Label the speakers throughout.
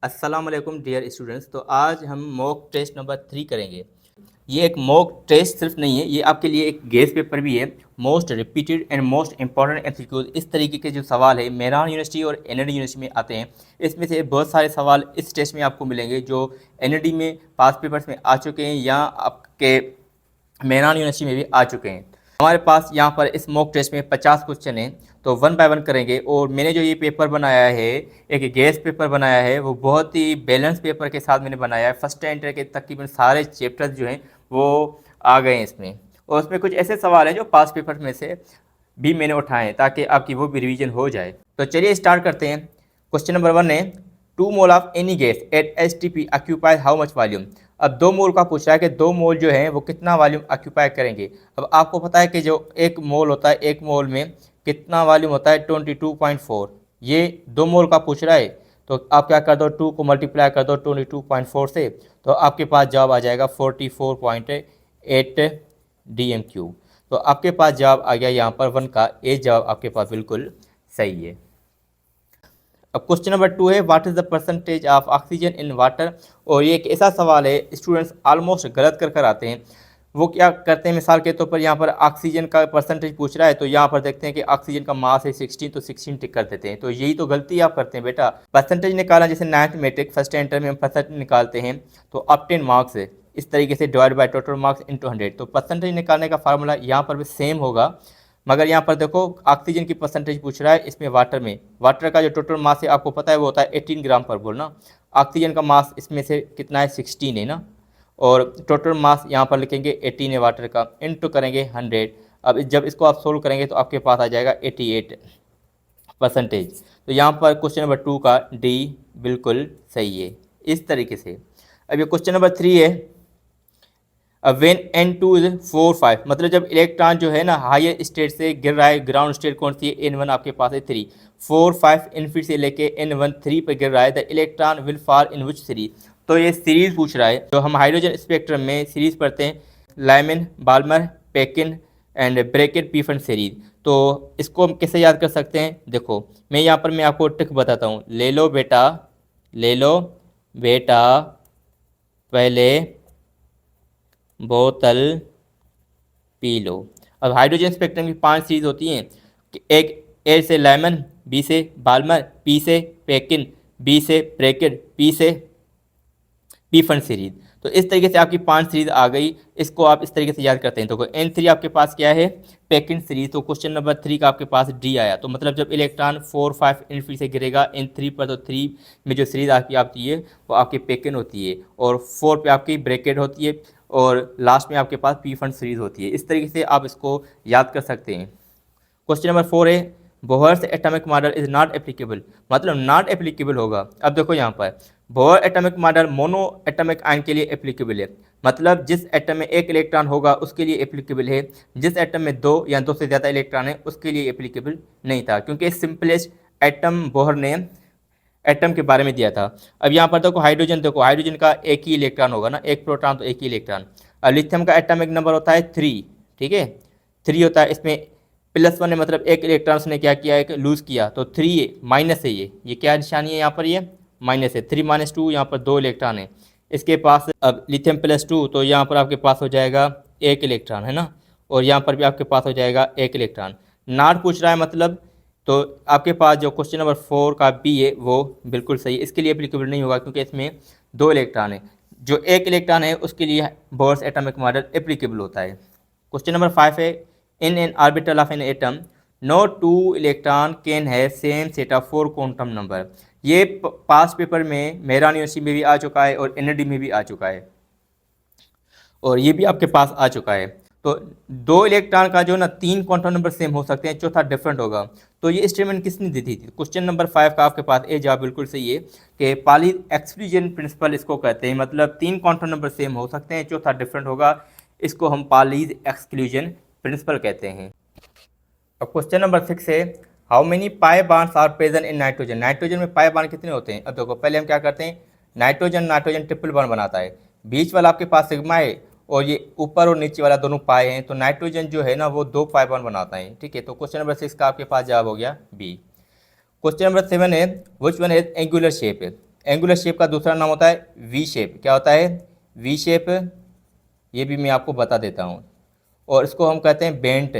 Speaker 1: अस्सलाम वालेकुम dear students. तो आज हम मॉक टेस्ट नंबर 3 करेंगे। ये एक मॉक टेस्ट सिर्फ नहीं है, ये आपके लिए एक गेस पेपर भी है। Most repeated and most important MCQs, इस तरीके के जो सवाल है मेहरान यूनिवर्सिटी और एनएडी यूनिवर्सिटी में आते हैं। इसमें से बहुत सारे सवाल इस टेस्ट में आपको मिलेंगे जो एनएडी में पास पेपर्स में आ चुके हैं या आपके मेहरान यूनिवर्सिटी में भी आ चुके हैं। हमारे पास यहाँ पर इस मॉक टेस्ट में 50 क्वेश्चन हैं, तो वन बाय वन करेंगे। और मैंने जो ये पेपर बनाया है, एक गैस पेपर बनाया है, वो बहुत ही बैलेंस पेपर के साथ मैंने बनाया है। फर्स्ट एंटर के तकरीबन सारे चैप्टर्स जो हैं वो आ गए हैं इसमें, और उसमें कुछ ऐसे सवाल हैं जो पास पेपर में से भी मैंने उठाए हैं ताकि आपकी वो भी रिवीजन हो जाए। तो चलिए स्टार्ट करते हैं। क्वेश्चन नंबर 1 है, 2 mole of any gas at STP occupy how much volume. अब 2 मोल का पूछ रहा है कि 2 मोल जो है वो कितना वॉल्यूम ऑक्यूपाई करेंगे। अब आपको पता है कि जो 1 मोल होता है, 1 मोल में कितना वॉल्यूम होता है 22.4। ये 2 मोल का पूछ रहा है, तो आप क्या कर दो, 2 को मल्टीप्लाई कर दो 22.4 से, तो आपके पास जवाब आ जाएगा 44.8 DMQ। तो आपके पास जवाब आ गया यहाँ पर 1 का ए जवाब आपके पास बिल्कुल सही है। अब क्वेश्चन नंबर 2 है, what is the percentage of oxygen in water. और ये एक ऐसा सवाल है स्टूडेंट्स ऑलमोस्ट गलत कर आते हैं। वो क्या करते हैं, मिसाल के तौर पर यहाँ पर ऑक्सीजन का परसेंटेज पूछ रहा है, तो यहाँ पर देखते हैं कि ऑक्सीजन का मास है 16, तो 16 टिक कर देते हैं। तो यही तो गलती आप करते हैं बेटा। परसेंटेज निकालना, जैसे 9th मैट्रिक फर्स्ट एंटर में हम परसेंटेज निकालते हैं, तो अप 10 मार्क्स है, इस तरीके से divide by total marks into 100। तो परसेंटेज निकालने का फार्मूला यहाँ पर भी सेम होगा, मगर यहाँ पर देखो ऑक्सीजन की परसेंटेज पूछ रहा है, इसमें वाटर का जो टोटल मास है आपको पता है वो होता है 18 ग्राम पर बोल ना। ऑक्सीजन का मास इसमें से कितना है 16 है ना, और टोटल मास यहाँ पर लिखेंगे 18 है वाटर का, इनटू करेंगे 100। अब जब इसको आप सोल्व करेंगे तो आपके पास आ जाएगा 88%। तो यहाँ पर क्वेश्चन नंबर 2 का डी बिल्कुल सही है इस तरीके से। अब ये क्वेश्चन नंबर 3 है, वेन N2 इज 4-5, मतलब जब इलेक्ट्रॉन जो है ना हायर स्टेट से गिर रहा है, ग्राउंड स्टेट कौन सी है, N1 आपके पास है 3, 4-5 इनफिनिटी से लेके N1 3 पर गिर रहा है, the electron will fall in which series. तो ये सीरीज पूछ रहा है। तो हम हाइड्रोजन स्पेक्ट्रम में सीरीज पढ़ते हैं, Lyman, Balmer, Paschen and Brackett Pfund series. तो इसको हम कैसे याद कर सकते हैं, देखो मैं यहाँ पर आपको ट्रिक बताता हूँ। ले लो बेटा पहले बोतल पी लो। अब हाइड्रोजन स्पेक्ट्रम की 5 सीरीज होती हैं, एक ए से लेमन, बी से बाल्मर, पी से पेकिन, बी से ब्रैकेट, पी से पीफन सीरीज। तो इस तरीके से आपकी 5 सीरीज आ गई, इसको आप इस तरीके से याद करते हैं। तो N3 आपके पास क्या है, पेकिन सीरीज। तो क्वेश्चन नंबर 3 का आपके पास डी आया। तो मतलब जब इलेक्ट्रॉन 4-5 इनफिनिटी से गिरेगा N3 पर, तो 3 में जो सीरीज आपकी आती है वो आपकी पेकिन होती है, और 4 पे आपकी ब्रैकेट होती है, और लास्ट में आपके पास पीफन सीरीज होती है। इस तरीके से आप इसको याद कर सकते हैं। क्वेश्चन नंबर 4 है, Bohr's atomic model is not applicable, मतलब नॉट एप्लीकेबल होगा। अब देखो यहाँ पर Bohr atomic model mono atomic ion के लिए एप्लीकेबल है, मतलब जिस एटम में 1 इलेक्ट्रॉन होगा उसके लिए एप्लीकेबल है। जिस एटम में 2 या 2 से ज़्यादा इलेक्ट्रॉन है उसके लिए एप्लीकेबल नहीं था, क्योंकि सिंपलेस्ट एटम बोहर ने एटम के बारे में दिया था। अब यहाँ पर देखो हाइड्रोजन का एक ही इलेक्ट्रॉन होगा ना, एक प्रोटॉन तो एक ही इलेक्ट्रॉन। अब लिथियम का एटॉमिक नंबर होता है 3, ठीक है 3 होता है। इसमें +1 है, मतलब एक इलेक्ट्रॉन ने क्या किया, एक लूज़ किया, तो 3 माइनस है। ये क्या निशानी है यहाँ पर, ये माइनस है। 3 - 2 यहाँ पर 2 इलेक्ट्रॉन है इसके पास। अब लिथियम +2, तो यहाँ पर आपके पास हो जाएगा 1 इलेक्ट्रॉन है ना, और यहाँ पर भी आपके पास हो जाएगा 1 इलेक्ट्रॉन। नॉट पूछ रहा है मतलब, तो आपके पास जो क्वेश्चन नंबर 4 का बी है वो बिल्कुल सही है। इसके लिए एप्लीकेबल नहीं होगा क्योंकि इसमें 2 इलेक्ट्रॉन है। जो 1 इलेक्ट्रॉन है उसके लिए बोर्स एटॉमिक मॉडल एप्लीकेबल होता है। क्वेश्चन नंबर 5 है, in an orbital of an atom no 2 electron can have same set of 4 quantum number. ये पास पेपर में मेहरान यूनिवर्सिटी में भी आ चुका है और एनएडी में भी आ चुका है, और ये भी आपके पास आ चुका है। तो 2 इलेक्ट्रॉन का जो ना 3 क्वांटम नंबर सेम हो सकते हैं, चौथा डिफरेंट होगा। तो ये स्टेटमेंट किसने दी थी। क्वेश्चन नंबर 5 का आपके पास ए जवाब बिल्कुल सही है कि पाली एक्सक्लूजन प्रिंसिपल इसको कहते हैं, मतलब 3 क्वांटम नंबर सेम हो सकते हैं, चौथा डिफरेंट होगा, इसको हम पालीज एक्सक्लूजन प्रिंसिपल कहते हैं। अब क्वेश्चन नंबर 6 है, how many pi bonds are present in nitrogen. Nitrogen में पाई बॉन्ड कितने होते हैं। अब देखो पहले हम क्या करते हैं, नाइट्रोजन ट्रिपल बॉन्ड बनाता है, बीच वाला आपके पास सिग्मा है, और ये ऊपर और नीचे वाला दोनों पाए हैं, तो नाइट्रोजन जो है ना वो 2 पाई बॉन्ड बनाता है, ठीक है। तो क्वेश्चन नंबर 6 का आपके पास जवाब हो गया बी। क्वेश्चन नंबर 7 है, which one has angular shape है। एंगुलर शेप का दूसरा नाम होता है वी शेप। क्या होता है? V shape. ये भी मैं आपको बता देता हूँ। और इसको हम कहते हैं बेंट।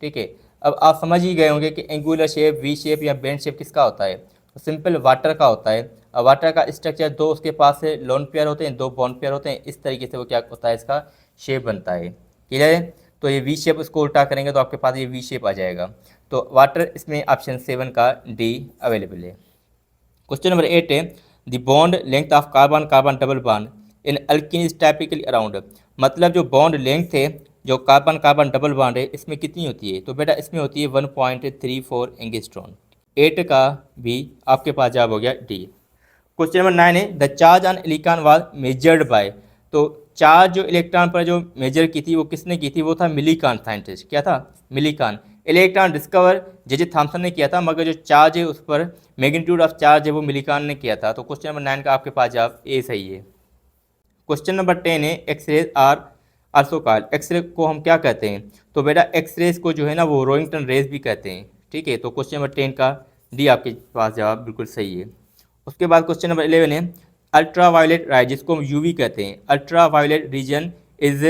Speaker 1: ठीक है, अब आप समझ ही गए होंगे कि एंगुलर शेप, वी शेप या बेंट शेप किसका होता है। तो सिंपल वाटर का होता है। अब वाटर का स्ट्रक्चर, दो उसके पास से लोन पेयर होते हैं, दो बॉन्ड पेयर होते हैं, इस तरीके से वो क्या होता है, इसका शेप बनता है। क्लियर है? तो ये वी शेप, उसको उल्टा करेंगे तो आपके पास ये वी शेप आ जाएगा। तो वाटर इसमें ऑप्शन 7 का डी अवेलेबल है। क्वेश्चन नंबर 8 है the bond length of carbon carbon double bond in alkene is typically around. मतलब जो बॉन्ड लेंथ है, जो कार्बन कार्बन डबल बॉन्ड है, इसमें कितनी होती है? तो बेटा इसमें होती है 1.34 एंगस्ट्रॉन। 8 का भी आपके पास जवाब हो गया डी। क्वेश्चन नंबर 9 है the charge on electron was measured by. तो चार्ज जो इलेक्ट्रॉन पर जो मेजर की थी वो किसने की थी? वो था मिलीकान साइंटिस्ट। क्या था? मिलीकान। इलेक्ट्रॉन डिस्कवर जे थॉमसन ने किया था, मगर जो चार्ज है उस पर मैग्नीट्यूड ऑफ चार्ज है वो मिलीकान ने किया था। तो क्वेश्चन नंबर 9 का आपके पास जवाब ए सही है। क्वेश्चन नंबर 10 है X rays are also called. X ray को हम क्या कहते हैं? तो बेटा एक्सरेज को जो है ना वो रोइंगटन रेज भी कहते हैं। ठीक है, तो क्वेश्चन नंबर 10 का डी आपके पास जवाब बिल्कुल सही है। उसके बाद क्वेश्चन नंबर 11 है अल्ट्रा वायलेट राय, जिसको हम यूवी कहते हैं, ultra violet region is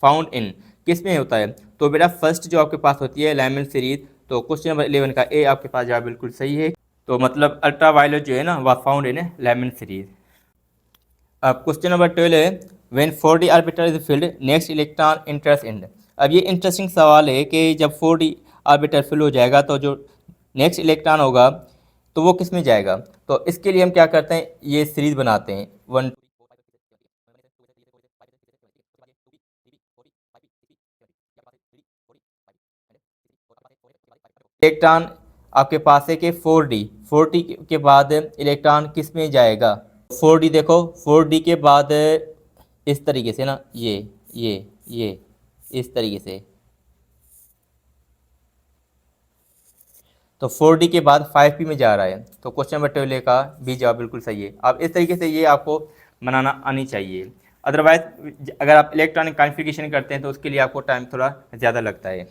Speaker 1: found in, किस में होता है? तो बेटा फर्स्ट जो आपके पास होती है लैमन सीरीज। तो क्वेश्चन नंबर 11 का ए आपके पास जवाब बिल्कुल सही है। तो मतलब अल्ट्रा वायलेट जो है ना वह फाउंड इन लैमन सीरीज। अब क्वेश्चन नंबर 12 है when 4d orbital is filled next electron interest in. अब ये इंटरेस्टिंग सवाल है कि जब 4d ऑर्बिटल फिल हो जाएगा तो जो नेक्स्ट इलेक्ट्रॉन होगा तो वो किस में जाएगा? तो इसके लिए हम क्या करते हैं, ये सीरीज बनाते हैं 1 इलेक्ट्रॉन आपके पास है कि 4d के बाद इलेक्ट्रॉन किस में जाएगा? 4d देखो, 4d के बाद इस तरीके से ना, ये इस तरीके से, तो 4d के बाद 5p में जा रहा है। तो क्वेश्चन नंबर 12 का बी जवाब बिल्कुल सही है। अब इस तरीके से ये आपको बनाना आनी चाहिए, अदरवाइज अगर आप इलेक्ट्रॉनिक कॉन्फ़िगरेशन करते हैं तो उसके लिए आपको टाइम थोड़ा ज़्यादा लगता है।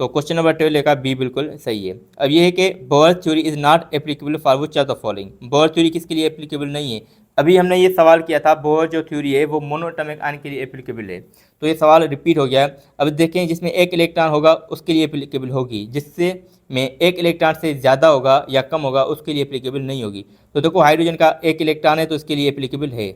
Speaker 1: तो क्वेश्चन नंबर 12 का बी बिल्कुल सही है। अब ये है कि bore theory is not applicable for which of the following. Bore theory किसके लिए एप्लीकेबल नहीं है? अभी हमने ये सवाल किया था बोर जो थ्योरी है वो मोनोएटॉमिक आयन के लिए एप्लीकेबल है, तो ये सवाल रिपीट हो गया है। अब देखें जिसमें एक इलेक्ट्रॉन होगा उसके लिए एप्लीकेबल होगी, जिससे में एक इलेक्ट्रॉन से ज़्यादा होगा या कम होगा उसके लिए एप्लीकेबल नहीं होगी। तो देखो हाइड्रोजन का एक इलेक्ट्रॉन है तो इसके लिए एप्लीकेबल है।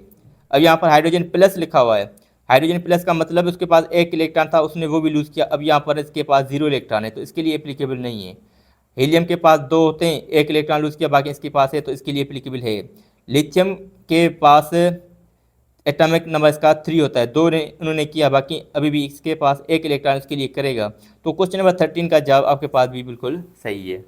Speaker 1: अब यहाँ पर हाइड्रोजन प्लस लिखा हुआ है, हाइड्रोजन प्लस का मतलब उसके पास एक इलेक्ट्रॉन था उसने वो भी लूज़ किया। अब यहाँ पर इसके पास 0 इलेक्ट्रॉन है तो इसके लिए एप्लीकेबल नहीं है। हीलियम के पास 2 होते हैं, एक इलेक्ट्रॉन लूज़ किया बाकी इसके पास है तो इसके लिए एप्लीकेबल है। लिथियम के पास एटॉमिक नंबर इसका 3 होता है, 2 ने उन्होंने किया बाकी अभी भी इसके पास एक इलेक्ट्रॉन इसके लिए करेगा। तो क्वेश्चन नंबर 13 का जवाब आपके पास भी बिल्कुल सही है।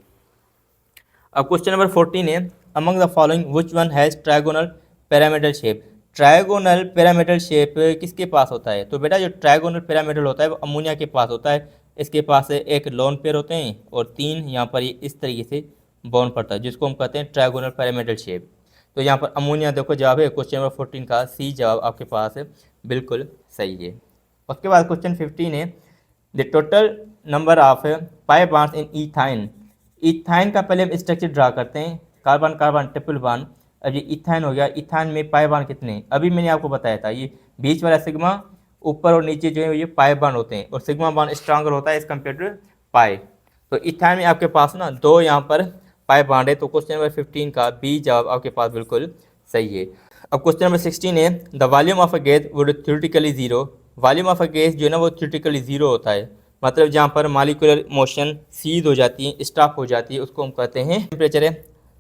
Speaker 1: अब क्वेश्चन नंबर 14 है among the following which one has trigonal pyramidal shape. Trigonal pyramidal shape किसके पास होता है? तो बेटा जो ट्रायगोनल पिरामिडल होता है वो अमोनिया के पास होता है। इसके पास एक लोन पेयर होते हैं और 3 यहाँ पर ये इस तरीके से बॉन्ड पड़ता है जिसको हम कहते हैं ट्रायगोनल पिरामिडल शेप। तो यहाँ पर अमोनिया देखो जवाब है क्वेश्चन नंबर 14 का सी जवाब आपके पास बिल्कुल सही है। उसके बाद क्वेश्चन 15 है the total number of pi bonds in ethyne. Ethyne का पहले हम स्ट्रक्चर ड्रा करते हैं, कार्बन कार्बन ट्रिपल बॉन्ड। अब ये इथाइन हो गया, इथाइन में पाई बॉन्ड कितने हैं? अभी मैंने आपको बताया था ये बीच वाला सिग्मा, ऊपर और नीचे जो है ये पाई बॉन्ड होते हैं और सिग्मा बॉन्ड स्ट्रांगर होता है एज कम्पेयर टू पाई। तो इथाइन में आपके पास ना 2 यहाँ पर पाई बॉन्ड है। तो क्वेश्चन नंबर 15 का बी जवाब आपके पास बिल्कुल सही है। अब क्वेश्चन नंबर 16 है the volume of a gas would theoretically zero. Volume of a gas जो है ना वो थ्योरेटिकली जीरो होता है, मतलब जहाँ पर मॉलिक्यूलर मोशन सीज हो जाती है, स्टॉप हो जाती है, उसको हम कहते हैं टेम्परेचर है।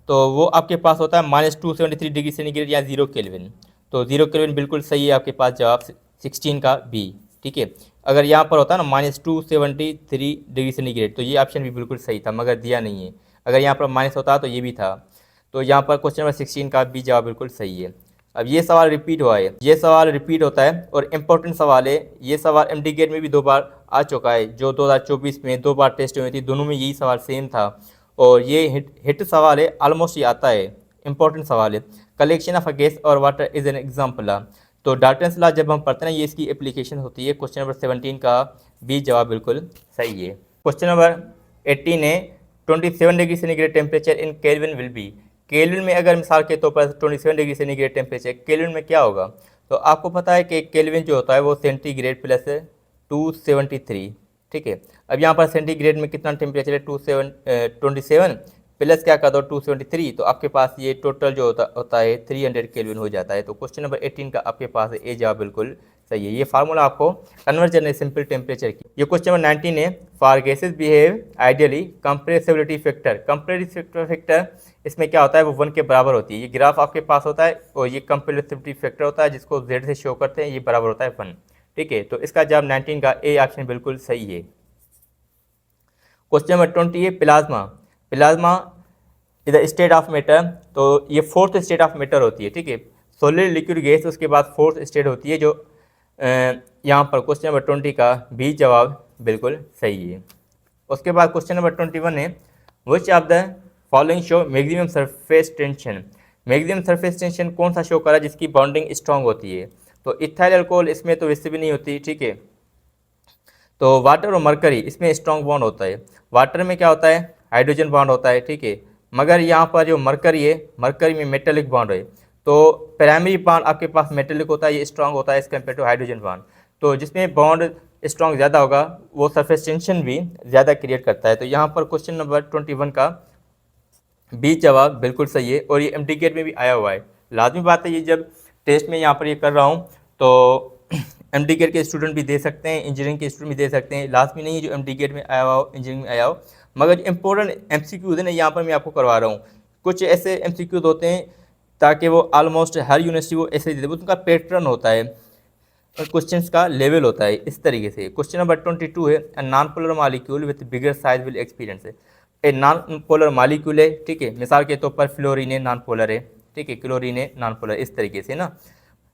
Speaker 1: तो वो आपके पास होता है -273 डिग्री सेंटीग्रेड या 0 केल्विन। तो 0 केल्विन बिल्कुल सही है आपके पास जवाब 16 का बी। ठीक है, अगर यहाँ पर होता ना -273 डिग्री सेंटीग्रेड तो ये ऑप्शन भी बिल्कुल सही था मगर दिया नहीं है। अगर यहाँ पर माइनस होता तो ये भी था। तो यहाँ पर क्वेश्चन नंबर 16 का बी जवाब बिल्कुल सही है। अब ये सवाल रिपीट हुआ है, ये सवाल रिपीट होता है और इम्पोर्टेंट सवाल है। ये सवाल एमडी गेट में भी 2 बार आ चुका है, जो 2024 में 2 बार टेस्ट हुई थी, दोनों में यही सवाल सेम था और ये हिट सवाल है, ऑलमोस्ट ये आता है, इंपॉर्टेंट सवाल है। कलेक्शन ऑफ अ गैस और वाटर इज एन एग्जाम्पल। तो डाल्टन्स लॉ जब हम पढ़ते हैं ये इसकी एप्लीकेशन होती है। क्वेश्चन नंबर 17 का बी जवाब बिल्कुल सही है। क्वेश्चन नंबर 18 है 27 degree centigrade temperature in kelvin will be. Kelvin में अगर मिसाल के तौर पर 27 डिग्री सेंटीग्रेड टेम्परेचर, केल्विन में क्या होगा, तो आपको पता है कि केल्विन जो होता है वो सेंटीग्रेड प्लस 273, ठीक है। अब यहाँ पर सेंटीग्रेड में कितना टेम्परेचर है, 27 प्लस क्या कर दो 273, तो आपके पास ये टोटल जो होता है 300 केल्विन हो जाता है। तो क्वेश्चन नंबर 18 का आपके पास ए जवाब बिल्कुल सही है। ये फार्मूला आपको कन्वर्जन है सिंपल टेम्परेचर की। ये क्वेश्चन नंबर 19 है, for gases behave ideally compressibility factor, इसमें क्या होता है वो 1 के बराबर होती है। ये ग्राफ आपके पास होता है और ये कंप्रेसिबिलिटी फैक्टर होता है जिसको Z से शो करते हैं, ये बराबर होता है 1, ठीक है। तो इसका जवाब 19 का ए ऑप्शन बिल्कुल सही है। क्वेश्चन नंबर 20 है, plasma is the state of matter, तो ये फोर्थ स्टेट ऑफ मैटर होती है, ठीक है। सॉलिड लिक्विड गैस उसके बाद फोर्थ स्टेट होती है, जो यहाँ पर क्वेश्चन नंबर 20 का बी जवाब बिल्कुल सही है। उसके बाद क्वेश्चन नंबर 21 है, which of the following show maximum surface tension, maximum surface tension कौन सा शो करा जिसकी बॉन्डिंग स्ट्रांग होती है, तो इथाइल अल्कोहल इसमें तो वैसे भी नहीं होती, ठीक है। तो वाटर और मरकरी इसमें स्ट्रांग बॉन्ड होता है। वाटर में क्या होता है, हाइड्रोजन बॉन्ड होता है, ठीक है। मगर यहाँ पर जो मरकरी है, मरकरी में मेटेलिक बॉन्ड है, तो प्राइमरी बॉन्ड आपके पास मेटेलिक होता है, ये स्ट्रांग होता है as compare to hydrogen bond. तो जिसमें बॉन्ड स्ट्रांग ज़्यादा होगा वो सरफेस टेंशन भी ज़्यादा क्रिएट करता है। तो यहाँ पर क्वेश्चन नंबर 21 का बी जवाब बिल्कुल सही है, और ये एमटीकेट में भी आया हुआ है। लाजमी बात है, ये जब टेस्ट में यहाँ पर ये कर रहा हूँ तो एमटीकेट के स्टूडेंट भी दे सकते हैं, इंजीनियरिंग के स्टूडेंट भी दे सकते हैं। लाजमी नहीं है जो एमटीकेट में आया हुआ हो इंजीनियरिंग में आया हो, मगर इंपॉर्टेंट एमसीक्यूज है ना, यहाँ पर मैं आपको करवा रहा हूँ। कुछ ऐसे एमसीक्यूज होते हैं ताकि वो ऑलमोस्ट हर यूनिवर्सिटी वो ऐसे ही दे, उनका पैटर्न होता है और क्वेश्चंस का लेवल होता है इस तरीके से। क्वेश्चन नंबर 22 है, a non polar molecule with bigger size will experience, a non polar molecule है, ठीक है। मिसाल के तौर पर फ्लोरीन है नॉन पोलर है, ठीक है, क्लोरीन है नॉन पोलर, इस तरीके से ना।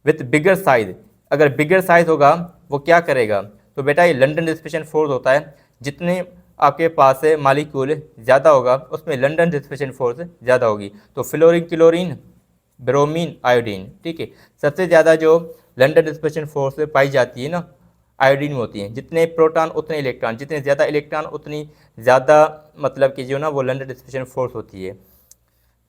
Speaker 1: विथ बिगर साइज, अगर बिगर साइज होगा वो क्या करेगा, तो बेटा ये लंदन डिस्पेशन फोर्स होता है, जितने आपके पास है मालिक्यूल ज़्यादा होगा उसमें लंदन डिस्पेशन फोर्स ज़्यादा होगी। तो फ्लोरीन, क्लोरीन, ब्रोमीन, आयोडीन, ठीक है, सबसे ज़्यादा जो लंदन डिस्पेशन फोर्स पाई जाती है ना आयोडीन में होती है। जितने प्रोटॉन उतने इलेक्ट्रॉन, जितने ज़्यादा इलेक्ट्रॉन उतनी ज़्यादा मतलब कि जो ना वो लंदन डिस्पेशन फोर्स होती है।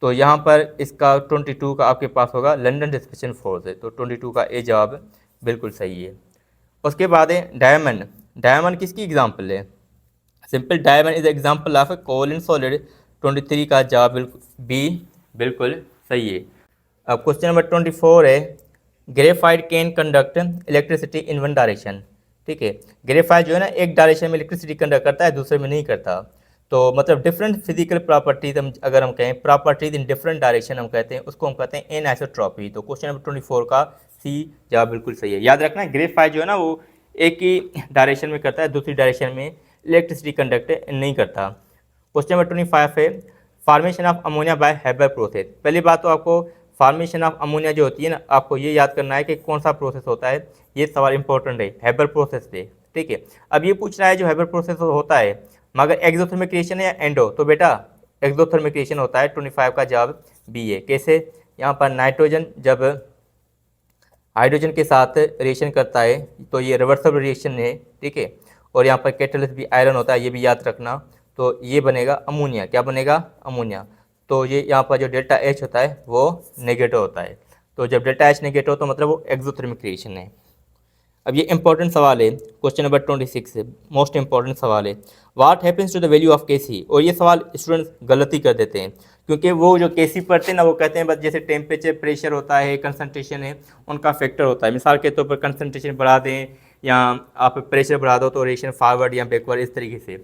Speaker 1: तो यहाँ पर इसका 22 का आपके पास होगा लंदन डिस्पेशन फोर्स है, तो 22 का ए जवाब बिल्कुल सही है। उसके बाद है डायमंड, डायमंड किसकी एग्जांपल है, simple diamond is example of covalent solid, 23 का जवाब बी बिल्कुल सही है। अब क्वेश्चन नंबर 24 है, graphite can conduct electricity in one direction, ठीक है। ग्रेफाइट जो है ना एक डायरेक्शन में इलेक्ट्रिसिटी कंडक्ट करता है, दूसरे में नहीं करता। तो मतलब डिफरेंट फिजिकल प्रॉपर्टीज हम अगर हम कहें प्रॉपर्टीज इन डिफरेंट डायरेक्शन हम कहते हैं, उसको हम कहते हैं एनआइसोट्रॉपी। तो क्वेश्चन नंबर 24 का सी जवाब बिल्कुल सही है। याद रखना ग्रेफाइट जो है ना वो एक ही डायरेक्शन में करता है, दूसरी डायरेक्शन में इलेक्ट्रिसिटी कंडक्ट नहीं करता। क्वेश्चन नंबर 25 है, formation of ammonia bye Haber process. पहली बात तो आपको फॉर्मेशन ऑफ अमोनिया जो होती है ना, आपको ये याद करना है कि कौन सा प्रोसेस होता है, ये सवाल इंपॉर्टेंट है, हैबर प्रोसेस पे, ठीक है। अब ये पूछ रहा है जो हैबर प्रोसेस होता है मगर एक्सोथर्मिक रिएक्शन है या एंडो, तो बेटा एक्सोथर्मिक रिएक्शन होता है, 25 का जवाब बी है। कैसे, यहाँ पर नाइट्रोजन जब हाइड्रोजन के साथ रिएक्शन करता है तो ये रिवर्सिबल रिएक्शन है, ठीक है। और यहाँ पर कैटलिस्ट भी आयरन होता है, ये भी याद रखना। तो ये बनेगा अमोनिया, क्या बनेगा अमोनिया। तो ये यहाँ पर जो डेल्टा एच होता है वो नेगेटिव होता है, तो जब डेल्टा एच नेगेटिव हो तो मतलब वो एक्सोथर्मिक रिएक्शन है। अब ये इंपॉर्टेंट सवाल है, क्वेश्चन नंबर 26 है, मोस्ट इंपॉर्टेंट सवाल है, what happens to the value of KC. और ये सवाल स्टूडेंट्स गलती कर देते हैं, क्योंकि वो जो केसी पढ़ते हैं ना वो कहते हैं बस जैसे टेम्परेचर प्रेशर होता है कंसंट्रेशन है उनका फैक्टर होता है। मिसाल के तौर पर कंसंट्रेशन बढ़ा दें या आप प्रेशर बढ़ा दो तो रिएक्शन फॉरवर्ड या बैकवर्ड इस तरीके से।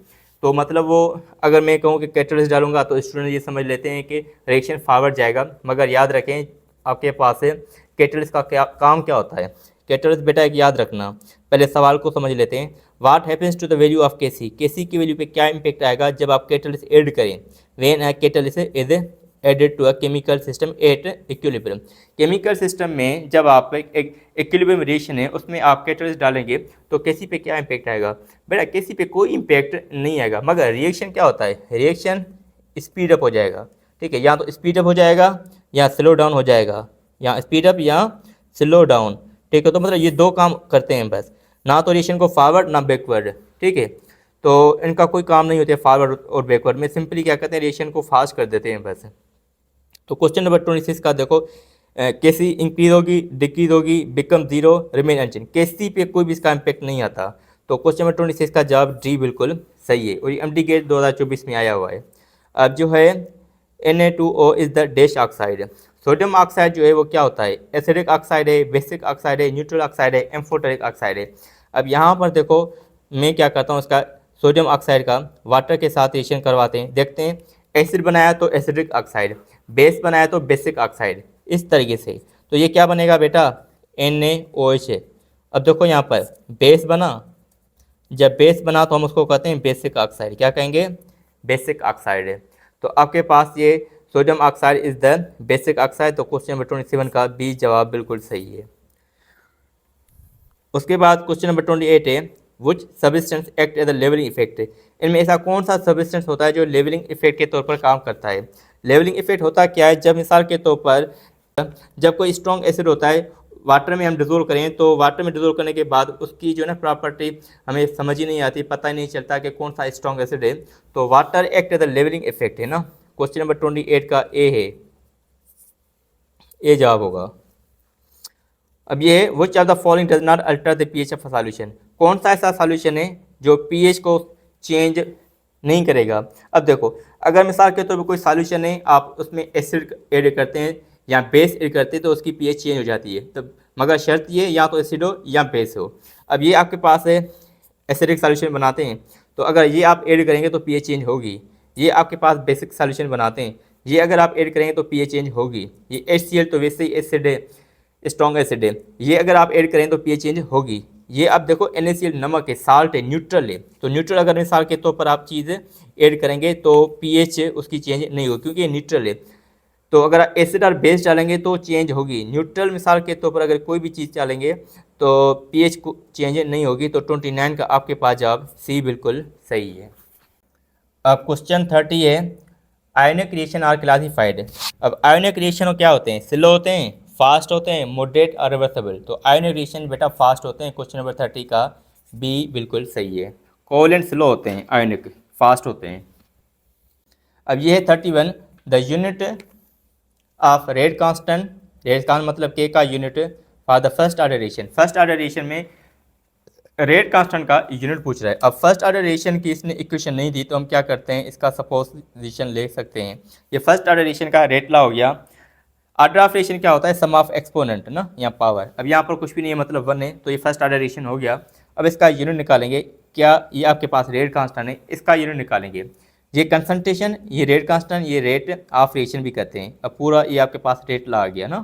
Speaker 1: तो मतलब वो अगर मैं कहूँ कि कैटलिस्ट डालूंगा तो स्टूडेंट ये समझ लेते हैं कि रिएक्शन फॉरवर्ड जाएगा, मगर याद रखें आपके पास है कैटलिस्ट का क्या काम क्या होता है। कैटलिस्ट बेटा एक याद रखना, पहले सवाल को समझ लेते हैं। What happens to the value of KC, KC की वैल्यू पे क्या इंपैक्ट आएगा जब आप कैटलिस्ट ऐड करें, when a catalyst is added to a chemical system at equilibrium. Chemical system में जब आप एक इक्विलिब्रियम रिएक्शन है उसमें आप कैटलिस्ट डालेंगे तो केसी पे क्या इंपैक्ट आएगा, बेटा केसी पे कोई इंपैक्ट नहीं आएगा, मगर रिएक्शन क्या होता है, रिएक्शन स्पीड अप हो जाएगा, ठीक है। या तो स्पीड अप हो जाएगा या स्लो डाउन हो जाएगा, या स्पीड अप या स्लो डाउन, ठीक है। तो मतलब ये दो काम करते हैं बस, ना तो रिएक्शन को फॉरवर्ड ना बैकवर्ड, ठीक है। तो इनका कोई काम नहीं होता है फॉरवर्ड और बैकवर्ड में, सिंपली क्या करते हैं रिएक्शन को फास्ट कर देते हैं बस। तो क्वेश्चन नंबर 26 का देखो, केसी इंक्रीज होगी, डिक्रीज होगी, बिकम जीरो, रिमेन अनचेंज। केसी पे कोई भी इसका इम्पैक्ट नहीं आता। तो क्वेश्चन नंबर 26 का जवाब डी बिल्कुल सही है, और ये एमडी गेट 2024 में आया हुआ है। अब जो है Na2O is the dash oxide. Sodium oxide जो है वो क्या होता है, एसिडिक ऑक्साइड है, बेसिक ऑक्साइड है, न्यूट्रल ऑक्साइड है, एम्फोटेरिक ऑक्साइड है। अब यहाँ पर देखो मैं क्या करता हूँ, इसका सोडियम ऑक्साइड का वाटर के साथ रिएक्शन करवाते हैं, देखते हैं एसिड बनाया तो एसिडिक ऑक्साइड, बेस बनाया तो बेसिक ऑक्साइड, इस तरीके से। तो ये क्या बनेगा बेटा, NaOH है। अब देखो यहाँ पर बेस बना, जब बेस बना तो हम उसको कहते हैं बेसिक ऑक्साइड, क्या कहेंगे, बेसिक ऑक्साइड है। तो आपके पास ये sodium oxide is the basic oxide. तो क्वेश्चन नंबर 27 का बी जवाब बिल्कुल सही है। उसके बाद क्वेश्चन नंबर 28 है, which substance act as a levelling effect. इनमें ऐसा कौन सा सब्सटेंस होता है जो लेवलिंग इफेक्ट के तौर पर काम करता है। लेवलिंग इफेक्ट होता क्या है, जब मिसाल के तौर पर जब कोई स्ट्रॉन्ग एसिड होता है, वाटर में हम डिजोल्व करें, तो वाटर में डिजोल्व करने के बाद उसकी जो है ना प्रॉपर्टी हमें समझ ही नहीं आती, पता ही नहीं चलता कि कौन सा स्ट्रॉन्ग एसिड है। तो water act as a levelling effect है ना। क्वेश्चन नंबर 28 का ए है, ए जवाब होगा। अब ये है, which of the following does not alter the pH of solution. कौन सा ऐसा सॉल्यूशन है जो पीएच को चेंज नहीं करेगा। अब देखो, अगर मिसाल के तौर पर कोई सॉल्यूशन है, आप उसमें एसिड ऐड करते हैं या बेस ऐड करते हैं, तो उसकी पीएच चेंज हो जाती है। तब मगर शर्त ये या तो एसिड हो या बेस हो। अब ये आपके पास है, एसिडिक सॉल्यूशन बनाते हैं, तो अगर ये आप ऐड करेंगे तो पीएच चेंज होगी। ये आपके पास बेसिक सॉल्यूशन बनाते हैं, ये अगर आप ऐड करेंगे तो पीएच चेंज होगी। ये HCl तो वैसे ही एसिड है, स्ट्रॉन्ग एसिड है, ये अगर आप ऐड करें तो पीएच चेंज होगी। ये आप देखो NaCl नमक है, साल्ट है, न्यूट्रल है। तो न्यूट्रल अगर मिसाल के तौर पर आप चीज़ ऐड करेंगे तो पीएच उसकी चेंज नहीं होगी, क्योंकि ये न्यूट्रल है। तो अगर आप एसिड और बेस डालेंगे तो चेंज होगी। न्यूट्रल मिसाल के तौर पर अगर कोई भी चीज़ डालेंगे तो पीएच को चेंज नहीं होगी। तो 29 का आपके पास जवाब सी बिल्कुल सही है। अब क्वेश्चन 30 है, आयोनिक रिएक्शन आर क्लासिफाइड। अब आयोनिक रिएक्शन क्या होते हैं, स्लो होते हैं, फास्ट होते हैं, मॉडरेट और रिवर्सिबल। तो आयोनिक रिएक्शन बेटा फास्ट होते हैं। क्वेश्चन नंबर 30 का बी बिल्कुल सही है। कोवैलेंट स्लो होते हैं, आयोनिक फास्ट होते हैं। अब ये है 31, the unit of rate constant, rate constant मतलब के का unit for the first order reaction. First order reaction में रेट कांस्टेंट का यूनिट पूछ रहा है। अब फर्स्ट ऑर्डर रिएक्शन की इसने इक्वेशन नहीं दी, तो हम क्या करते हैं, इसका सपोजिशन ले सकते हैं। ये फर्स्ट ऑर्डर रिएक्शन का रेट ला हो गया। ऑर्डर ऑफ रिएक्शन क्या होता है, सम ऑफ एक्सपोनेंट ना, या पावर। अब यहाँ पर कुछ भी नहीं है, मतलब 1 है, तो ये फर्स्ट ऑर्डर रिएक्शन हो गया। अब इसका यूनिट निकालेंगे, क्या ये आपके पास रेट कांस्टेंट है, इसका यूनिट निकालेंगे। ये कंसंट्रेशन, ये रेट कांस्टेंट, ये रेट ऑफ रिएक्शन भी कहते हैं। अब पूरा ये आपके पास रेट ला आ गया ना।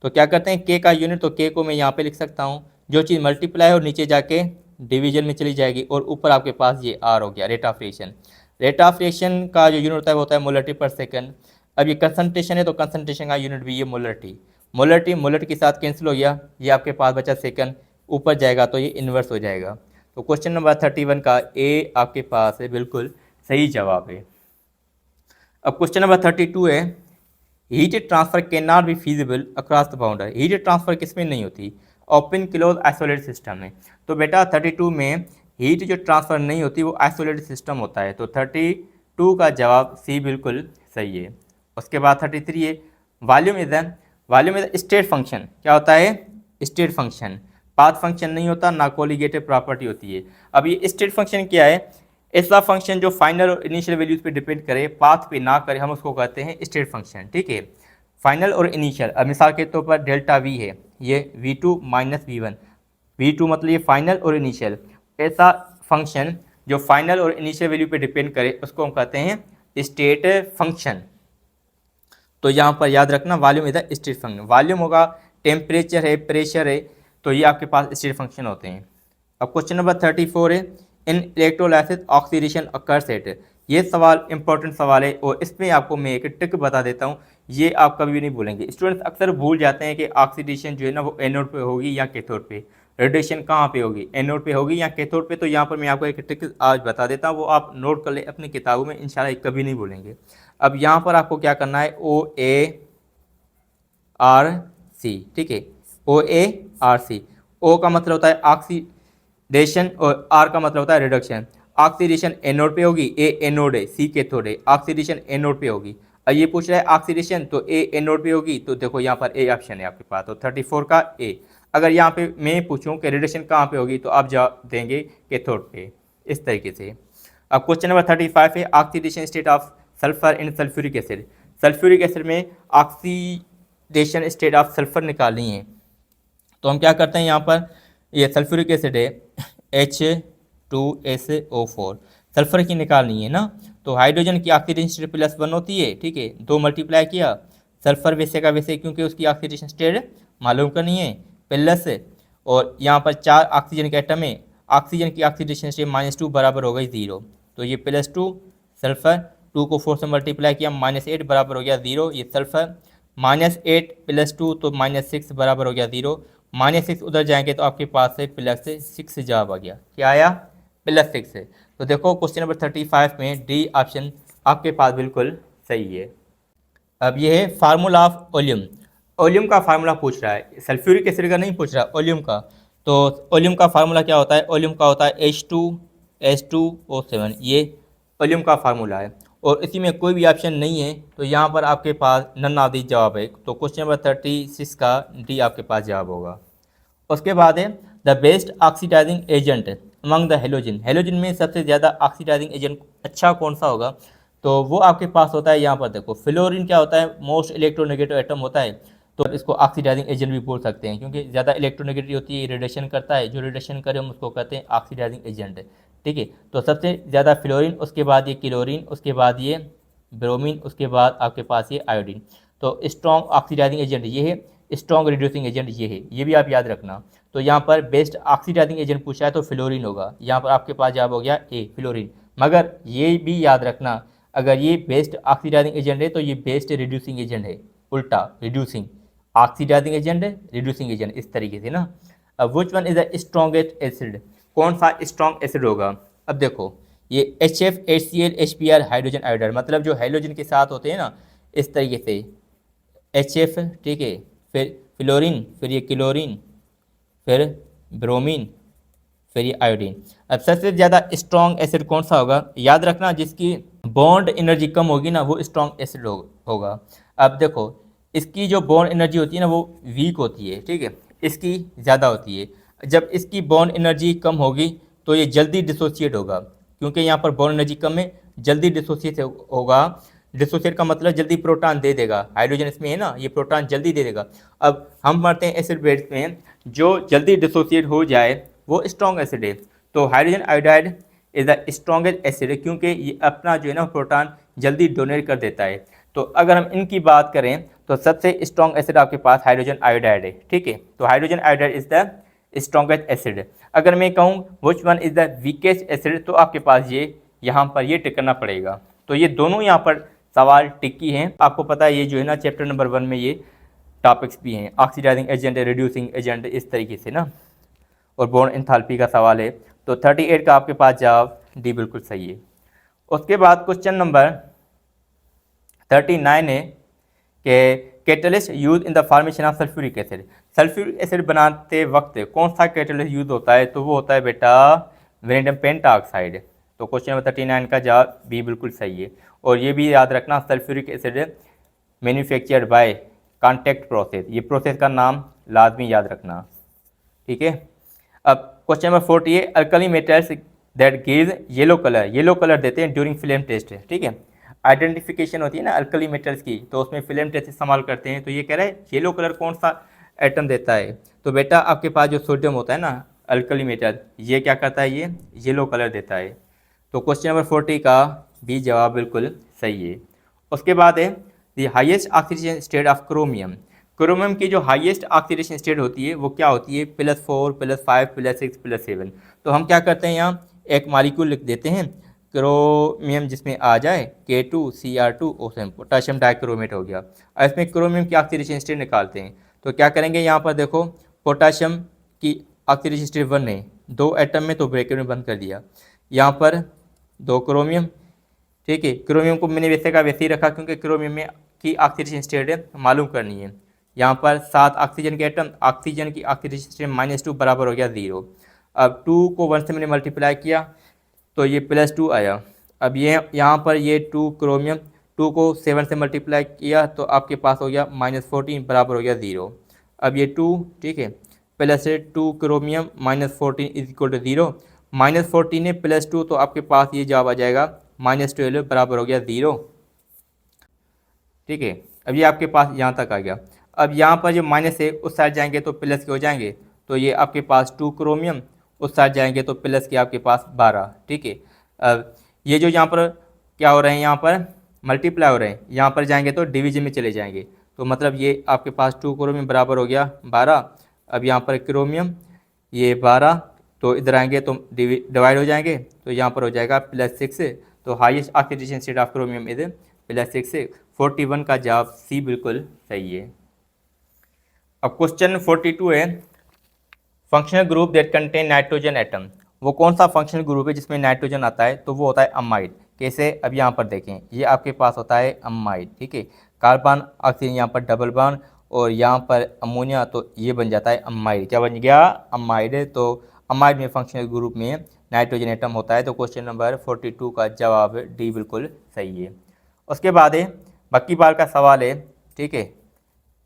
Speaker 1: तो क्या करते हैं, के का यूनिट, तो के को मैं यहाँ पे लिख सकता हूँ। जो चीज़ मल्टीप्लाई और नीचे जाके डिवीजन में चली जाएगी, और ऊपर आपके पास ये आर हो गया, rate of reaction. Rate of reaction का जो यूनिट होता है वो होता है मोलरिटी पर सेकंड। अब ये कंसंट्रेशन है, तो कंसंट्रेशन का यूनिट भी ये मोलरिटी। मोलरिटी के साथ कैंसिल हो गया, ये आपके पास बचा सेकंड, ऊपर जाएगा तो ये इन्वर्स हो जाएगा। तो क्वेश्चन नंबर 31 का ए आपके पास है, बिल्कुल सही जवाब है। अब क्वेश्चन नंबर 32 है, heat transfer can not be feasible across the boundary. Heat transfer किसमें नहीं होती, ओपन क्लोज आइसोलेटेड सिस्टम में। तो बेटा 32 में हीट जो ट्रांसफर नहीं होती वो आइसोलेटेड सिस्टम होता है। तो 32 का जवाब सी बिल्कुल सही है। उसके बाद 33 है, volume is the state function. क्या होता है, स्टेट फंक्शन। पाथ फंक्शन नहीं होता, ना कोलिगेटिव प्रॉपर्टी होती है। अब ये स्टेट फंक्शन क्या है, ऐसा फंक्शन जो फाइनल और इनिशियल वैल्यूज पे डिपेंड करे, पाथ पे ना करे, हम उसको कहते हैं स्टेट फंक्शन। ठीक है, फाइनल और इनिशियल। अब मिसाल के तौर पर डेल्टा वी है, ये V2 माइनस V1, V2 मतलब ये फाइनल और इनिशियल। ऐसा फंक्शन जो फाइनल और इनिशियल वैल्यू पे डिपेंड करे उसको हम कहते हैं स्टेट फंक्शन। तो यहाँ पर याद रखना, volume is the state function. Volume होगा, टेम्परेचर है, प्रेशर है, तो ये आपके पास स्टेट फंक्शन होते हैं। अब क्वेश्चन नंबर 34 है, इन इलेक्ट्रोलाइसिस ऑक्सीडेशन अकर्स एट। ये सवाल इंपॉर्टेंट सवाल है, और इसमें आपको मैं एक ट्रिक बता देता हूँ, ये आप कभी भी नहीं भूलेंगे। स्टूडेंट्स अक्सर भूल जाते हैं कि ऑक्सीडेशन जो है ना वो एनोड पे होगी या कैथोड पे, रेडिएशन कहाँ पे होगी, एनोड पे होगी या कैथोड पे। तो यहाँ पर मैं आपको एक ट्रिक आज बता देता हूँ, वो आप नोट कर ले अपनी किताबों में, इंशाल्लाह कभी नहीं भूलेंगे। अब यहाँ पर आपको क्या करना है, OARC। ठीक है, OARC। O का मतलब होता है ऑक्सीडेशन और R का मतलब होता है रिडक्शन। ऑक्सीडेशन एनोड पे होगी, A एनोड है, C कैथोड है, ऑक्सीडेशन एनोड पे होगी। अब ये पूछ रहा है ऑक्सीडेशन, तो ए नोड पे होगी, तो देखो यहाँ पर ए ऑप्शन है आपके पास, तो 34 का ए। अगर यहाँ पे मैं पूछूं कि रेडिएशन कहाँ पे होगी, तो आप जवाब देंगे कैथोड पे, इस तरीके से। अब क्वेश्चन नंबर 35 है oxidation state of sulphur in sulphuric acid. Sulphuric acid में ऑक्सीडेशन स्टेट ऑफ सल्फर निकालनी है, तो हम क्या करते हैं, यहाँ पर ये सल्फ्यूरिक एसिड है H2SO4, सल्फर की निकालनी है ना, तो हाइड्रोजन की ऑक्सीडेशन स्टेट +1 होती है, ठीक है, 2 मल्टीप्लाई किया, सल्फर वैसे का वैसे, क्योंकि उसकी ऑक्सीडेशन स्टेट मालूम करनी है, प्लस, और यहाँ पर 4 ऑक्सीजन के एटम है, ऑक्सीजन की ऑक्सीडेशन स्टेट -2 बराबर हो गई 0, तो ये +2 सल्फर, 2 को 4 से मल्टीप्लाई किया, -8 बराबर हो गया 0, ये सल्फर, -8 + 2 तो -6 बराबर हो गया 0, -6 उधर जाएंगे तो आपके पास से +6 जवाब आ गया, क्या आया, +6 है। तो देखो क्वेश्चन नंबर 35 में डी ऑप्शन आपके पास बिल्कुल सही है। अब ये है फार्मूला ऑफ ओलियम। ओलियम का फार्मूला पूछ रहा है, सल्फ्यूरिक एसिड का नहीं पूछ रहा, ओलियम का। तो ओलियम का फार्मूला क्या होता है, ओलियम का होता है H2SO7, ये ओलियम का फार्मूला है, और इसी में कोई भी ऑप्शन नहीं है, तो यहाँ पर आपके पास नन ऑफ दी जवाब है, तो क्वेश्चन नंबर 36 का डी आपके पास जवाब होगा। उसके बाद है the best oxidising agent among the halogen. Halogen में सबसे ज़्यादा ऑक्सीडाइजिंग एजेंट अच्छा कौन सा होगा, तो वो आपके पास होता है, यहाँ पर देखो फ्लोरीन क्या होता है, मोस्ट इलेक्ट्रोनेगेटिव एटम होता है, तो इसको ऑक्सीडाइजिंग एजेंट भी बोल सकते हैं, क्योंकि ज़्यादा इलेक्ट्रोनेगेटिव होती है, रेडिएशन करता है, जो रेडिएशन करे हम उसको कहते हैं ऑक्सीडाइजिंग एजेंट, ठीक है। तो सबसे ज़्यादा फ्लोरीन, उसके बाद ये क्लोरीन, उसके बाद ये ब्रोमीन, उसके बाद आपके पास ये आयोडीन। तो स्ट्रॉन्ग ऑक्सीडाइजिंग एजेंट ये है, स्ट्रॉन्ग रिड्यूसिंग एजेंट ये है, ये भी आप याद रखना। तो यहाँ पर बेस्ट ऑक्सीडाइजिंग एजेंट पूछा है तो फ्लोरीन होगा, यहाँ पर आपके पास जवाब हो गया ए फ्लोरीन। मगर ये भी याद रखना, अगर ये बेस्ट ऑक्सीडाइजिंग एजेंट है तो ये बेस्ट रिड्यूसिंग एजेंट है, उल्टा reducing, oxidising agent reducing agent, इस तरीके से ना। अब which one is the strongest acid, कौन सा स्ट्रॉन्ग एसिड होगा। अब देखो ये HF HCl HBr hydrogen iodide, मतलब जो हाइड्रोजन के साथ होते हैं ना, इस तरीके से HF, ठीक है, फिर फ्लोरीन, फिर ये क्लोरीन, फिर ब्रोमीन, फिर ये आयोडीन। अब सबसे ज़्यादा स्ट्रॉन्ग एसिड कौन सा होगा, याद रखना जिसकी बॉन्ड एनर्जी कम होगी ना वो स्ट्रॉन्ग एसिड होगा। अब देखो इसकी जो बॉन्ड एनर्जी होती है ना वो वीक होती है, ठीक है, इसकी ज़्यादा होती है। जब इसकी बॉन्ड एनर्जी कम होगी तो ये जल्दी डिसोसिएट होगा, क्योंकि यहाँ पर बॉन्ड एनर्जी कम है, जल्दी डिसोसिएट होगा। डिसोसिएट का मतलब जल्दी प्रोटॉन दे देगा, हाइड्रोजन इसमें है ना, ये प्रोटॉन जल्दी दे देगा। अब हम पढ़ते हैं एसिड बेस में, जो जल्दी डिसोसिएट हो जाए वो स्ट्रॉन्ग एसिड है। तो hydrogen iodide is the strongest acid, क्योंकि ये अपना जो है ना प्रोटॉन जल्दी डोनेट कर देता है। तो अगर हम इनकी बात करें तो सबसे स्ट्रॉन्ग एसिड आपके पास हाइड्रोजन आयोडाइड है, ठीक है। तो hydrogen iodide is the strongest acid. अगर मैं कहूँ विच one is the weakest acid, तो आपके पास ये यहाँ पर ये टिक करना पड़ेगा। तो ये दोनों यहाँ पर सवाल टिकी हैं, आपको पता है ये जो है ना चैप्टर नंबर 1 में ये टॉपिक्स भी हैं, ऑक्सीडाइजिंग एजेंट, रिड्यूसिंग एजेंट, इस तरीके से ना, और बॉन्ड एंथैल्पी का सवाल है। तो 38 का आपके पास जवाब डी बिल्कुल सही है। उसके बाद क्वेश्चन नंबर 39 है कि catalyst use in the formation of sulphuric acid. Sulphuric acid बनाते वक्त कौन सा कैटलिस्ट यूज होता है, तो वो होता है बेटा वैनेडियम पेंटाऑक्साइड। तो क्वेश्चन नंबर 39 का जवाब बी बिल्कुल सही है। और ये भी याद रखना sulphuric acid manufactured by contact process, ये प्रोसेस का नाम लाजमी याद रखना, ठीक है। अब क्वेश्चन नंबर 40 है alkali metals that give yellow colour, yellow colour देते हैं ड्यूरिंग फिल्म टेस्ट, ठीक है। आइडेंटिफिकेशन होती है ना अल्कली मेटल्स की, तो उसमें फिल्म टेस्ट इस्तेमाल करते हैं। तो ये कह रहा है येलो कलर कौन सा एटम देता है, तो बेटा आपके पास जो सोडियम होता है ना अल्कली मेटल, ये क्या करता है, ये येलो कलर देता है। तो क्वेश्चन नंबर 40 का भी जवाब बिल्कुल सही है। उसके बाद है the highest oxidation state of chromium. Chromium की जो हाईएस्ट ऑक्सीडेशन स्टेट होती है वो क्या होती है, +4 +5 +6 +7। तो हम क्या करते हैं यहाँ एक मॉलिक्यूल लिख देते हैं क्रोमियम जिसमें आ जाए K2Cr2O7, पोटाशियम डाइक्रोमेट हो गया। और इसमें क्रोमियम की ऑक्सीडेशन स्टेट निकालते हैं। तो क्या करेंगे, यहाँ पर देखो पोटाशियम की ऑक्सीडेशन स्टेट 1 है, 2 एटम में, तो ब्रैकेट में बंद कर दिया। यहाँ पर 2 क्रोमियम, ठीक है। क्रोमियम को मैंने वैसे का वैसे ही रखा क्योंकि क्रोमियम में की ऑक्सीडेशन स्टेट मालूम करनी है। यहाँ पर 7 ऑक्सीजन के एटम, ऑक्सीजन की ऑक्सीडेशन स्टेट -2 बराबर हो गया 0। अब 2 को 1 से मैंने मल्टीप्लाई किया तो ये +2 आया। अब ये यहाँ पर ये 2 क्रोमियम 2 को 7 से मल्टीप्लाई किया तो आपके पास हो गया -14 बराबर हो गया 0। अब ये 2 ठीक है plus 2 chromium -14 is equal to 0। -14 है प्लस 2 तो आपके पास ये जवाब आ जाएगा -12 बराबर हो गया 0। ठीक है, अब ये आपके पास यहाँ तक आ गया। अब यहाँ पर जो माइनस है उस साइड जाएंगे तो प्लस के हो जाएंगे, तो ये आपके पास 2 क्रोमियम, उस साइड जाएंगे तो प्लस के आपके पास 12। ठीक है, अब ये जो यहाँ पर क्या हो रहे हैं, यहाँ पर मल्टीप्लाई हो रहे हैं, यहाँ पर जाएंगे तो डिवीजन में चले जाएंगे, तो मतलब ये आपके पास 2 क्रोमियम बराबर हो गया 12। अब यहाँ पर क्रोमियम ये 12, तो इधर आएंगे तो डिवाइड हो जाएंगे, तो यहाँ पर हो जाएगा +6। तो highest oxidation state of chromium is +6। 41 का जवाब सी बिल्कुल सही है। अब क्वेश्चन 42 है, functional group that contain nitrogen atom. वो कौन सा फंक्शनल ग्रुप है जिसमें नाइट्रोजन आता है, तो वो होता है अमाइड। कैसे, अब यहाँ पर देखें, ये आपके पास होता है अमाइड। ठीक है, कार्बन ऑक्सीजन यहाँ पर डबल बॉन्ड और यहाँ पर अमोनिया, तो ये बन जाता है अमाइड। क्या बन गया, अमाइड। तो अमाइड में फंक्शनल ग्रुप में नाइट्रोजन एटम होता है, तो क्वेश्चन नंबर 42 का जवाब डी बिल्कुल सही है। उसके बाद है बक्की बार का सवाल है। ठीक है,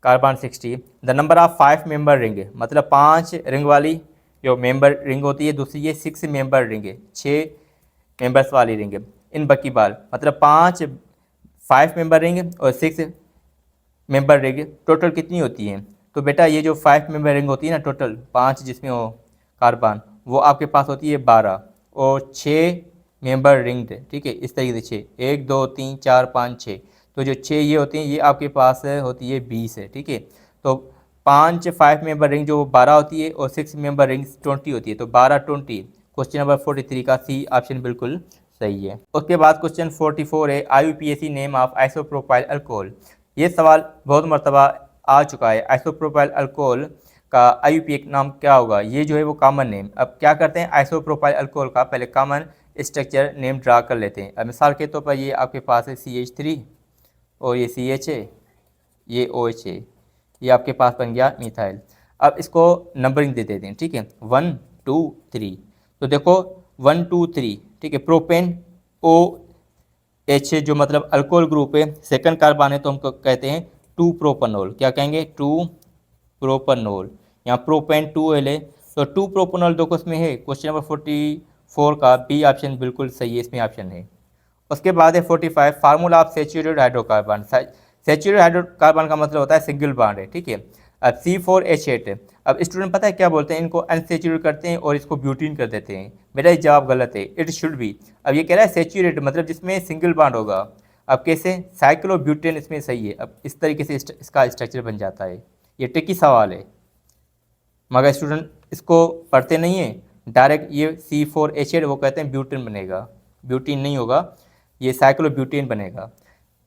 Speaker 1: carbon 60, the number of 5 member ring, मतलब 5 रिंग वाली जो मेंबर रिंग होती है, दूसरी ये 6 मेंबर रिंग है, 6 मेंबर्स वाली रिंग है। इन बक्की बार मतलब 5 मेंबर रिंग और 6 मेंबर रिंग टोटल कितनी होती है। तो बेटा ये जो 5 मेंबर रिंग होती है ना, टोटल 5 जिसमें हो कार्बन, वो आपके पास होती है 12 और 6 मेंबर रिंग। ठीक है, इस तरीके से 6, 1 2 3 4 5 6, तो जो 6 ये होती हैं ये आपके पास होती है 20 है। ठीक है, तो 5 मेंबर रिंग जो 12 होती है और 6 मेंबर रिंग 20 होती है, तो 12 20। क्वेश्चन नंबर 43 का सी ऑप्शन बिल्कुल सही है। उसके बाद क्वेश्चन 44 है, IUPAC name of isopropyl alcohol. ये सवाल बहुत मरतबा आ चुका है, आइसोप्रोपाइल अल्कोहल का IUPAC नाम क्या होगा। ये जो है वो कॉमन नेम। अब क्या करते हैं, आइसोप्रोपाइल अल्कोहल का पहले कॉमन स्ट्रक्चर नेम ड्रा कर लेते हैं। अब मिसाल के तौर पर ये आपके पास है CH3 और ये CH है, ये OH है, ये आपके पास बन गया मिथाइल। अब इसको नंबरिंग दे देते हैं। ठीक है, 1 2 3, तो देखो 1 2 3। ठीक है, प्रोपेन OH जो मतलब अल्कोहल ग्रुप है, सेकंड कार्बन है, तो हमको कहते हैं 2 प्रोपनोल। क्या कहेंगे, 2 प्रोपनोल। यहाँ प्रोपेन 2L है, तो 2 प्रोपनोल देखो इसमें है। क्वेश्चन नंबर 44 का बी ऑप्शन बिल्कुल सही है, इसमें ऑप्शन है। उसके बाद है 45, formula of saturated hydrocarbon. Saturated hydrocarbon का मतलब होता है सिंगल बॉन्ड है। ठीक है, अब C4H8, अब स्टूडेंट पता है क्या बोलते हैं, इनको अनसेचुरेट करते हैं और इसको ब्यूटीन कर देते हैं। मेरा ये जवाब गलत है, इट शुड बी। अब ये कह रहा है सेचुरेट मतलब जिसमें सिंगल बॉन्ड होगा। अब कैसे, साइक्लोब्यूटेन इसमें सही है। अब इस तरीके से इसका स्ट्रक्चर बन जाता है। ये ट्रिकी सवाल है, मगर स्टूडेंट इसको पढ़ते नहीं है, डायरेक्ट ये C4H8 वो कहते हैं ब्यूटेन बनेगा, ब्यूटीन नहीं होगा, ये साइक्लोब्यूटेन बनेगा।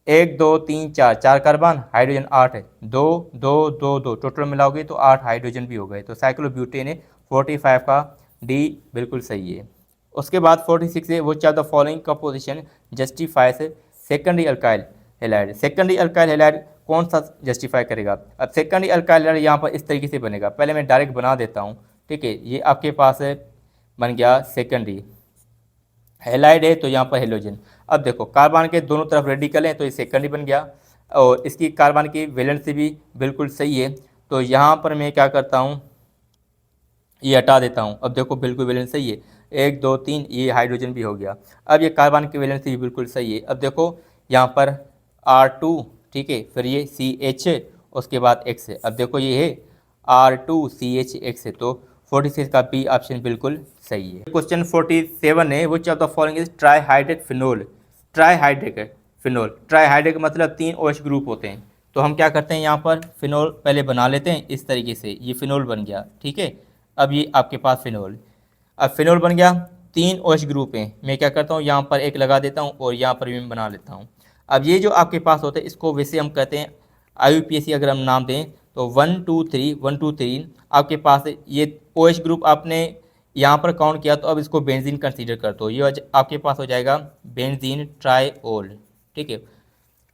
Speaker 1: 1 2 3 4, 4 कार्बन, हाइड्रोजन 8 है, 2 2 2 2, टोटल मिलाओगे तो 8 हाइड्रोजन भी हो गए, तो साइक्लोब्यूटेन है। 45 का डी बिल्कुल सही है। उसके बाद 46 है, which of the following composition justifies secondary alkyl halide. Secondary alkyl halide कौन सा जस्टिफाई करेगा। अब सेकेंडरी अल्काइल हैलाइड यहाँ पर इस तरीके से बनेगा, पहले मैं डायरेक्ट बना देता हूँ। ठीक है, ये आपके पास है बन गया सेकेंडरी हैलाइड है, तो यहाँ पर हेलोजन। अब देखो कार्बन के दोनों तरफ रेडिकल हैं, तो ये सेकेंडरी बन गया और इसकी कार्बन की वैलेंसी भी बिल्कुल सही है। तो यहाँ पर मैं क्या करता हूँ, ये हटा देता हूँ। अब देखो बिल्कुल वैलेंस सही है, 1 2 3, ये हाइड्रोजन भी हो गया। अब ये कार्बन की वैलेंसी भी बिल्कुल सही है। अब देखो यहाँ पर R2, ठीक है, फिर ये CH, उसके बाद X है। अब देखो ये है R2CH X है, तो 46 का बी ऑप्शन बिल्कुल सही है। क्वेश्चन 47 है, which of the following is trihydric phenol. Trihydric phenol, trihydric मतलब 3 OH ग्रुप होते हैं। तो हम क्या करते हैं, यहाँ पर फिनोल पहले बना लेते हैं इस तरीके से, ये फिनोल बन गया। ठीक है, अब ये आपके पास फिनोल, अब फिनोल बन गया, 3 OH ग्रुप हैं। मैं क्या करता हूँ, यहाँ पर एक लगा देता हूँ और यहाँ पर भी मैं बना लेता हूँ। अब ये जो आपके पास होता है, इसको वैसे हम कहते हैं IUPAC अगर हम नाम दें तो 1 2 3 1 2 3 आपके पास ये OH ग्रुप आपने यहाँ पर काउंट किया, तो अब इसको बेंजीन कंसीडर कर दो। ये आपके पास हो जाएगा बेंजीन ट्राइओल। ठीक है,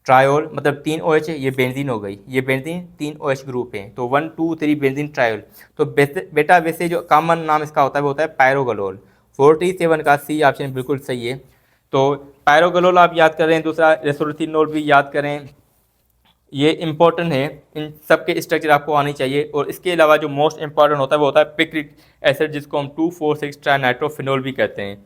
Speaker 1: ट्राइओल मतलब 3 OH है, ये बेंजीन हो गई, ये बेंजीन 3 OH ग्रुप है, तो 1 2 3 बेंजीन ट्राइओल। तो बेटा वैसे जो कॉमन नाम इसका होता है वो होता है पायरोगलोल। 47 का सी ऑप्शन बिल्कुल सही है। तो पायरोगलोल आप याद करें, दूसरा रेसोल्यूथिनोल भी याद करें, ये इंपॉर्टेंट है। इन सब के स्ट्रक्चर आपको आनी चाहिए। और इसके अलावा जो मोस्ट इंपॉर्टेंट होता है वो होता है पिक्रिक एसिड, जिसको हम 2,4,6 ट्राइनाइट्रोफिनोल भी कहते हैं।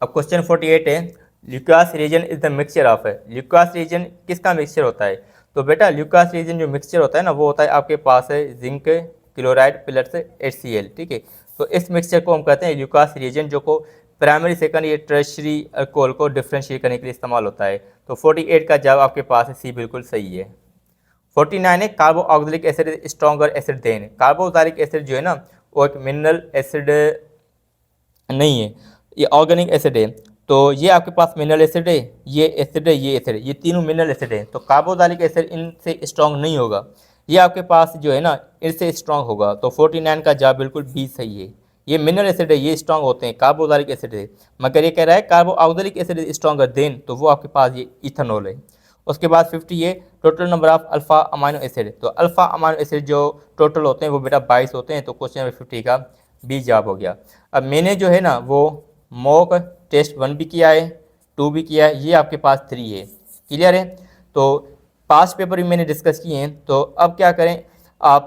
Speaker 1: अब क्वेश्चन 48 है, Lucas reagent is the mixture of है। ल्यूकास रीजन किसका मिक्सचर होता है? तो बेटा ल्यूकास रीजन जो मिक्सचर होता है ना, वो होता है आपके पास है जिंक क्लोराइड प्लस HCl, ठीक है। तो इस मिक्सचर को हम कहते हैं ल्यूकास रीजन, जो को प्राइमरी सेकंड या टर्शियरी अल्कोहल को डिफ्रेंशिएट करने के लिए इस्तेमाल होता है। तो 48 का जवाब आपके पास है सी, बिल्कुल सही है। 49 है, carboxylic acid stronger acid than. Carboxylic acid जो है ना, वो एक मिनरल एसिड नहीं है, ये ऑर्गेनिक एसिड है। तो ये आपके पास मिनरल एसिड है, ये एसिड है, ये एसिड है, ये तीनों मिनरल एसिड है। तो कार्बोक्सिलिक एसिड इनसे स्ट्रॉन्ग नहीं होगा, ये आपके पास जो है ना इनसे स्ट्रॉन्ग होगा। तो 49 का जवाब बिल्कुल बी सही है। ये मिनरल एसिड है, ये स्ट्रॉन्ग होते हैं, कार्बोक्सिलिक एसिड है। मगर ये कह रहा है कार्बोक्सिलिक एसिड स्ट्रॉन्गर देन, तो वो आपके पास ये इथेनॉल है। उसके बाद 50 है, total number of alpha amino acid. तो अल्फा अमाइनो एसिड जो टोटल होते हैं वो बेटा 22 होते हैं। तो क्वेश्चन नंबर 50 का बी जवाब हो गया। अब मैंने जो है ना वो मॉक टेस्ट 1 भी किया है, 2 भी किया है, ये आपके पास 3 है। क्लियर है? तो पास्ट पेपर भी मैंने डिस्कस किए हैं। तो अब क्या करें, आप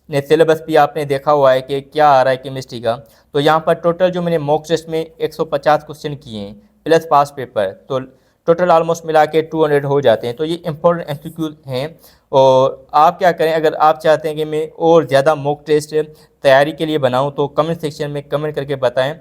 Speaker 1: ने सिलेबस भी आपने देखा हुआ है कि क्या आ रहा है केमिस्ट्री का। तो यहाँ पर टोटल जो मैंने मॉक टेस्ट में 150 क्वेश्चन किए हैं प्लस पास्ट पेपर, तो टोटल ऑलमोस्ट मिला के 200 हो जाते हैं। तो ये इंपॉर्टेंट MCQ हैं। और आप क्या करें, अगर आप चाहते हैं कि मैं और ज़्यादा मॉक टेस्ट तैयारी के लिए बनाऊं, तो कमेंट सेक्शन में कमेंट करके बताएं।